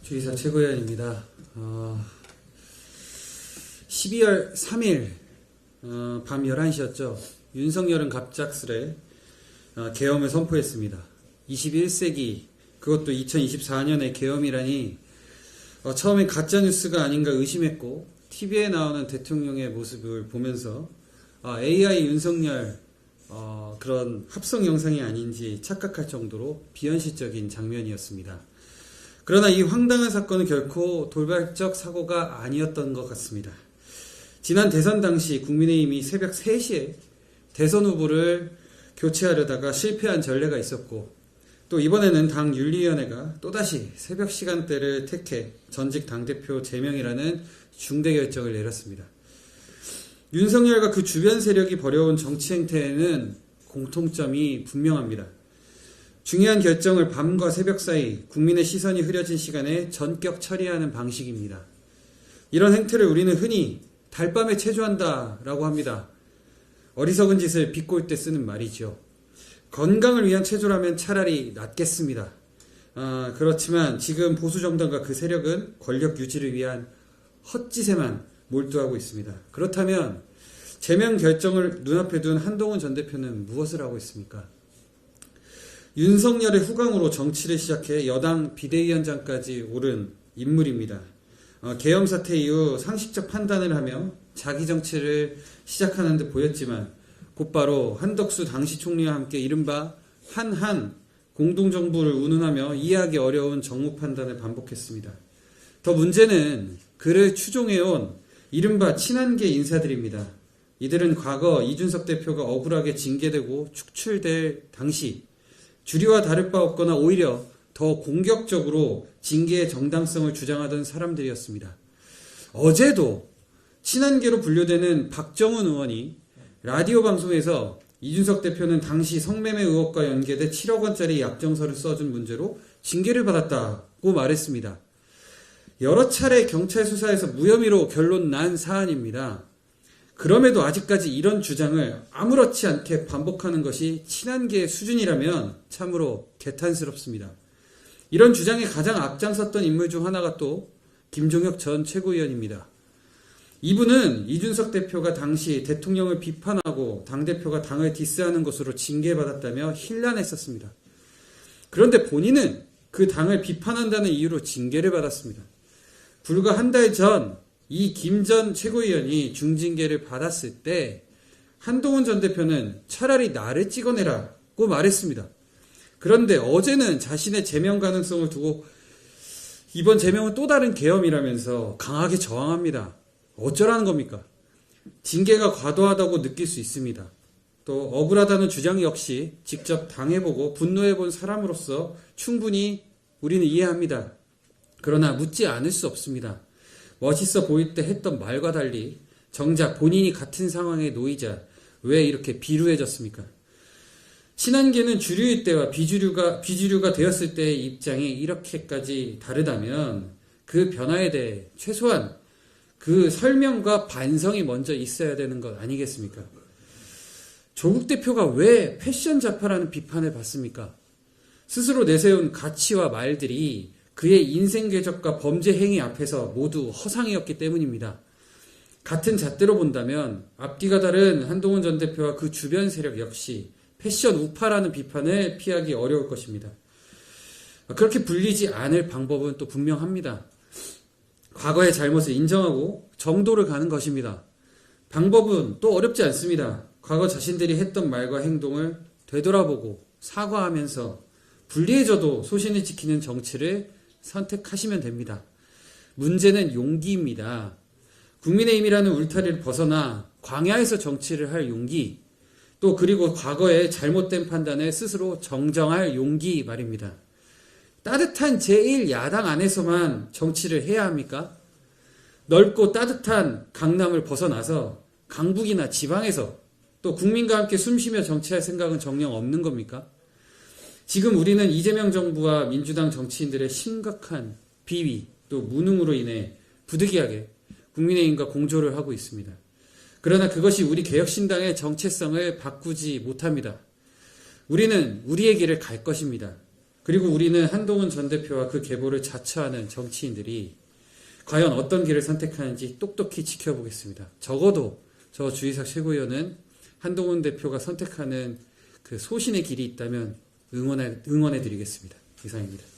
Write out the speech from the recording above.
주기사 최고위원입니다. 12월 3일 밤 11시였죠. 윤석열은 갑작스레 계엄을 선포했습니다. 21세기 그것도 2024년의 계엄이라니 처음에 가짜뉴스가 아닌가 의심했고 TV에 나오는 대통령의 모습을 보면서 AI 윤석열 그런 합성 영상이 아닌지 착각할 정도로 비현실적인 장면이었습니다. 그러나 이 황당한 사건은 결코 돌발적 사고가 아니었던 것 같습니다. 지난 대선 당시 국민의힘이 새벽 3시에 대선 후보를 교체하려다가 실패한 전례가 있었고, 또 이번에는 당 윤리위원회가 또다시 새벽 시간대를 택해 전직 당대표 제명이라는 중대 결정을 내렸습니다. 윤석열과 그 주변 세력이 벌여온 정치 행태에는 공통점이 분명합니다. 중요한 결정을 밤과 새벽 사이 국민의 시선이 흐려진 시간에 전격 처리하는 방식입니다. 이런 행태를 우리는 흔히 달밤에 체조한다 라고 합니다. 어리석은 짓을 비꼴 때 쓰는 말이죠. 건강을 위한 체조라면 차라리 낫겠습니다. 그렇지만 지금 보수정당과 그 세력은 권력 유지를 위한 헛짓에만 몰두하고 있습니다. 그렇다면 제명 결정을 눈앞에 둔 한동훈 전 대표는 무엇을 하고 있습니까? 윤석열의 후광으로 정치를 시작해 여당 비대위원장까지 오른 인물입니다. 계엄 사태 이후 상식적 판단을 하며 자기 정치를 시작하는 듯 보였지만 곧바로 한덕수 당시 총리와 함께 이른바 한한 공동정부를 운운하며 이해하기 어려운 정무 판단을 반복했습니다. 더 문제는 그를 추종해온 이른바 친한계 인사들입니다. 이들은 과거 이준석 대표가 억울하게 징계되고 축출될 당시 주류와 다를 바 없거나 오히려 더 공격적으로 징계의 정당성을 주장하던 사람들이었습니다. 어제도 친한계로 분류되는 박정훈 의원이 라디오 방송에서 이준석 대표는 당시 성매매 의혹과 연계돼 7억 원짜리 약정서를 써준 문제로 징계를 받았다고 말했습니다. 여러 차례 경찰 수사에서 무혐의로 결론 난 사안입니다. 그럼에도 아직까지 이런 주장을 아무렇지 않게 반복하는 것이 친한계의 수준이라면 참으로 개탄스럽습니다. 이런 주장에 가장 앞장섰던 인물 중 하나가 또 김종혁 전 최고위원입니다. 이분은 이준석 대표가 당시 대통령을 비판하고 당대표가 당을 디스하는 것으로 징계받았다며 힐난했었습니다. 그런데 본인은 그 당을 비판한다는 이유로 징계를 받았습니다. 불과 한 달 전 이 김 전 최고위원이 중징계를 받았을 때 한동훈 전 대표는 차라리 나를 찍어내라고 말했습니다. 그런데 어제는 자신의 제명 가능성을 두고 이번 제명은 또 다른 계엄이라면서 강하게 저항합니다. 어쩌라는 겁니까? 징계가 과도하다고 느낄 수 있습니다. 또 억울하다는 주장 역시 직접 당해보고 분노해본 사람으로서 충분히 우리는 이해합니다. 그러나 묻지 않을 수 없습니다. 멋있어 보일 때 했던 말과 달리 정작 본인이 같은 상황에 놓이자 왜 이렇게 비루해졌습니까? 친한계는 주류일 때와 비주류가 되었을 때의 입장이 이렇게까지 다르다면 그 변화에 대해 최소한 그 설명과 반성이 먼저 있어야 되는 것 아니겠습니까? 조국 대표가 왜 패션 좌파라는 비판을 받습니까? 스스로 내세운 가치와 말들이 그의 인생 궤적과 범죄 행위 앞에서 모두 허상이었기 때문입니다. 같은 잣대로 본다면 앞뒤가 다른 한동훈 전 대표와 그 주변 세력 역시 패션 우파라는 비판을 피하기 어려울 것입니다. 그렇게 불리지 않을 방법은 또 분명합니다. 과거의 잘못을 인정하고 정도를 가는 것입니다. 방법은 또 어렵지 않습니다. 과거 자신들이 했던 말과 행동을 되돌아보고 사과하면서 불리해져도 소신을 지키는 정치를 선택하시면 됩니다. 문제는 용기입니다. 국민의힘이라는 울타리를 벗어나 광야에서 정치를 할 용기, 또 그리고 과거의 잘못된 판단을 스스로 정정할 용기 말입니다. 따뜻한 제1야당 안에서만 정치를 해야 합니까? 넓고 따뜻한 강남을 벗어나서 강북이나 지방에서 또 국민과 함께 숨쉬며 정치할 생각은 정녕 없는 겁니까? 지금 우리는 이재명 정부와 민주당 정치인들의 심각한 비위 또 무능으로 인해 부득이하게 국민의힘과 공조를 하고 있습니다. 그러나 그것이 우리 개혁신당의 정체성을 바꾸지 못합니다. 우리는 우리의 길을 갈 것입니다. 그리고 우리는 한동훈 전 대표와 그 계보를 자처하는 정치인들이 과연 어떤 길을 선택하는지 똑똑히 지켜보겠습니다. 적어도 저 주이삭 최고위원은 한동훈 대표가 선택하는 그 소신의 길이 있다면 응원해 드리겠습니다. 이상입니다.